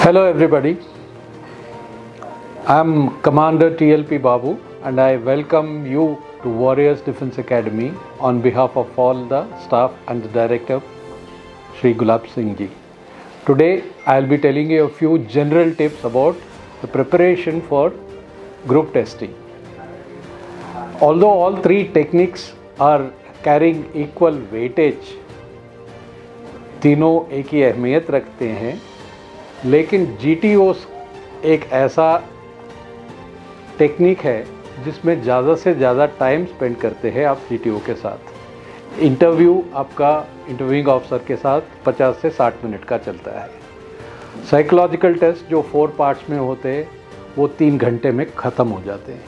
Hello everybody, I am Commander TLP Babu and I welcome you to Warriors Defence Academy on behalf of all the staff and the director Shri Gulab Singh ji. Today I will be telling you a few general tips about the preparation for group testing. Although all three techniques are carrying equal weightage, तीनों एक ही अहमियत रखते हैं, लेकिन GTO एक ऐसा technique है जिसमें ज़्यादा से ज़्यादा टाइम स्पेंड करते हैं आप GTO के साथ। इंटरव्यू आपका इंटरव्यूइंग ऑफिसर के साथ 50 से 60 मिनट का चलता है। साइकोलॉजिकल टेस्ट जो 4 पार्ट्स में होते हैं वो 3 घंटे में ख़त्म हो जाते हैं,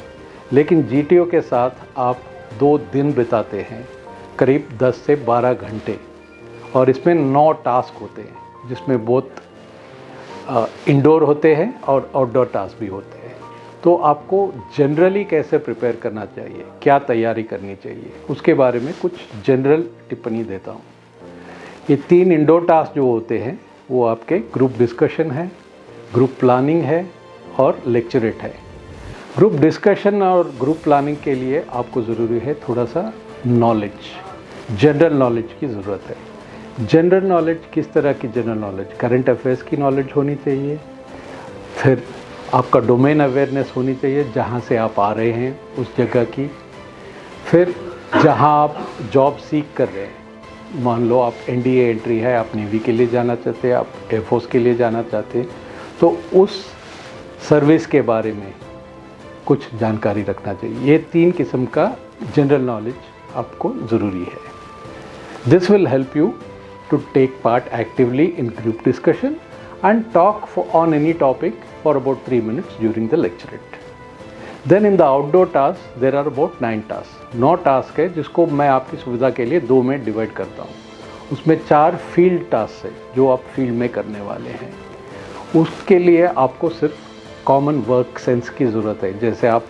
लेकिन GTO के साथ आप 2 दिन बिताते हैं, करीब 10 से 12 घंटे, और इसमें 9 टास्क होते हैं जिसमें बहुत इंडोर होते हैं और आउटडोर टास्क भी होते हैं। तो आपको जनरली कैसे प्रिपेयर करना चाहिए, क्या तैयारी करनी चाहिए, उसके बारे में कुछ जनरल टिप्पणी देता हूँ। ये 3 इंडोर टास्क जो होते हैं वो आपके ग्रुप डिस्कशन है, ग्रुप प्लानिंग है और लेक्चरेट है। ग्रुप डिस्कशन और ग्रुप प्लानिंग के लिए आपको ज़रूरी है थोड़ा सा नॉलेज, जनरल नॉलेज की ज़रूरत है। जनरल नॉलेज किस तरह की जनरल नॉलेज? करंट अफेयर्स की नॉलेज होनी चाहिए, फिर आपका डोमेन अवेयरनेस होनी चाहिए जहाँ से आप आ रहे हैं उस जगह की, फिर जहाँ आप जॉब सीख कर रहे हैं, मान लो आप NDA एंट्री है, आप नेवी के लिए जाना चाहते हैं, आप एयरफोर्स के लिए जाना चाहते हैं, तो उस सर्विस के बारे में कुछ जानकारी रखना चाहिए। ये 3 किस्म का जनरल नॉलेज आपको ज़रूरी है। This will help you to take part actively in group discussion and talk on any topic for about 3 minutes during the lecturate. Then in the outdoor tasks there are about 9 tasks. 9 task है जिसको मैं आपकी सुविधा के लिए 2 में divide करता हूँ। उसमें 4 फील्ड टास्क है जो आप फील्ड में करने वाले हैं। उसके लिए आपको सिर्फ कॉमन वर्क सेंस की ज़रूरत है। जैसे आप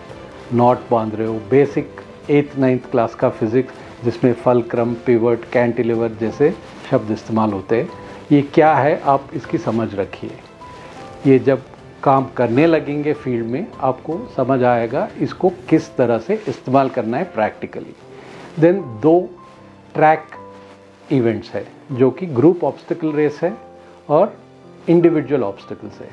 नॉट बांध रहे हो, बेसिक 8th 9th क्लास का फिज़िक्स जिसमें फलक्रम, पिवट, कैंटिलीवर जैसे शब्द इस्तेमाल होते हैं, ये क्या है आप इसकी समझ रखिए। ये जब काम करने लगेंगे फील्ड में आपको समझ आएगा इसको किस तरह से इस्तेमाल करना है प्रैक्टिकली। देन 2 ट्रैक इवेंट्स है जो कि ग्रुप ऑब्स्टिकल रेस है और इंडिविजुअल ऑब्स्टिकल्स है।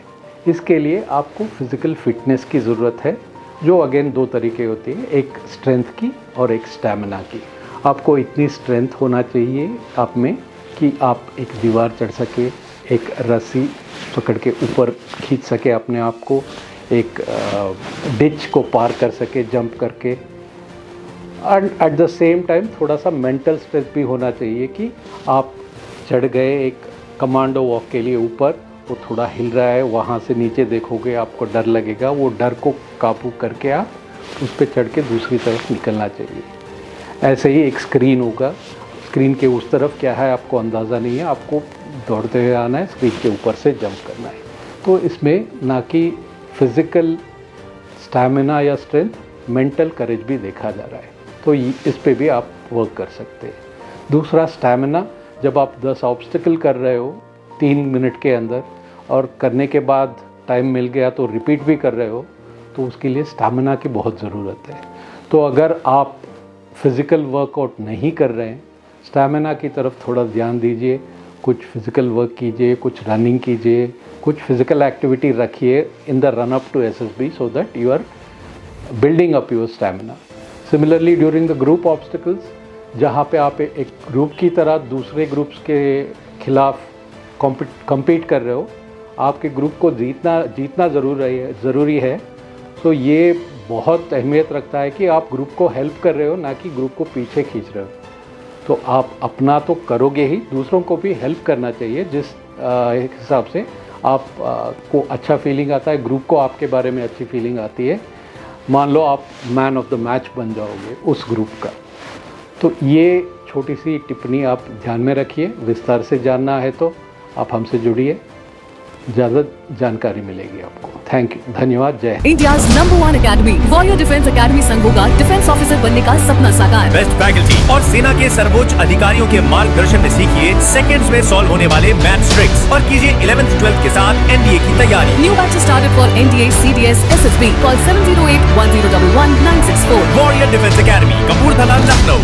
इसके लिए आपको फिज़िकल फिटनेस की ज़रूरत है जो अगेन 2 तरीके होती है, एक स्ट्रेंथ की और एक स्टैमिना की। आपको इतनी स्ट्रेंथ होना चाहिए आप में कि आप एक दीवार चढ़ सके, एक रस्सी पकड़ के ऊपर खींच सके अपने आप को, एक डिच को पार कर सके जंप करके, and at the same time थोड़ा सा मेंटल स्ट्रेंथ भी होना चाहिए कि आप चढ़ गए एक कमांडो वॉक के लिए ऊपर, वो थोड़ा हिल रहा है, वहाँ से नीचे देखोगे आपको डर लगेगा, वो डर को काबू करके आप उस पर चढ़ के दूसरी तरफ निकलना चाहिए। ऐसे ही एक स्क्रीन होगा, स्क्रीन के उस तरफ क्या है आपको अंदाज़ा नहीं है, आपको दौड़ते हुए आना है, स्क्रीन के ऊपर से जंप करना है। तो इसमें ना कि फिज़िकल स्टैमिना या स्ट्रेंथ, मेंटल करेज भी देखा जा रहा है, तो इस पे भी आप वर्क कर सकते हैं। दूसरा स्टैमिना, जब आप 10 ऑब्स्टिकल कर रहे हो 3 मिनट के अंदर और करने के बाद टाइम मिल गया तो रिपीट भी कर रहे हो, तो उसके लिए स्टैमिना की बहुत ज़रूरत है। तो अगर आप फिज़िकल वर्कआउट नहीं कर रहे हैं, स्टैमिना की तरफ थोड़ा ध्यान दीजिए, कुछ फिज़िकल वर्क कीजिए, कुछ रनिंग कीजिए, कुछ फिज़िकल एक्टिविटी रखिए in the run up to SSB so that you are building up your stamina. Similarly during the group obstacles, जहाँ पे आप एक ग्रुप की तरह दूसरे ग्रुप्स के खिलाफ कम्पीट कर रहे हो, आपके ग्रुप को जीतना ज़रूरी है। तो ये बहुत अहमियत रखता है कि आप ग्रुप को हेल्प कर रहे हो, ना कि ग्रुप को पीछे खींच रहे हो। तो आप अपना तो करोगे ही, दूसरों को भी हेल्प करना चाहिए जिस हिसाब से आप को अच्छा फीलिंग आता है, ग्रुप को आपके बारे में अच्छी फीलिंग आती है। मान लो आप मैन ऑफ द मैच बन जाओगे उस ग्रुप का। तो ये छोटी सी टिप्पणी आप ध्यान में रखिए। विस्तार से जानना है तो आप हमसे जुड़िए। ज़्यादा जानकारी मिलेगी आपको। थैंक यू, धन्यवाद, जय Hind. India's #1 academy, Warrior Defense Academy संघ होगा डिफेंस ऑफिसर बनने का सपना साकार। बेस्ट फैकल्टी और सेना के सर्वोच्च अधिकारियों के मार्गदर्शन में सीखिए सेकंड्स में सॉल्व होने वाले मैथ्स ट्रिक्स और कीजिए 11th 12th के साथ NDA की तैयारी। New batch started for NDA, CDS, SSB. Call 708-1011-964. Warrior defence academy, Kapurthala, Lucknow.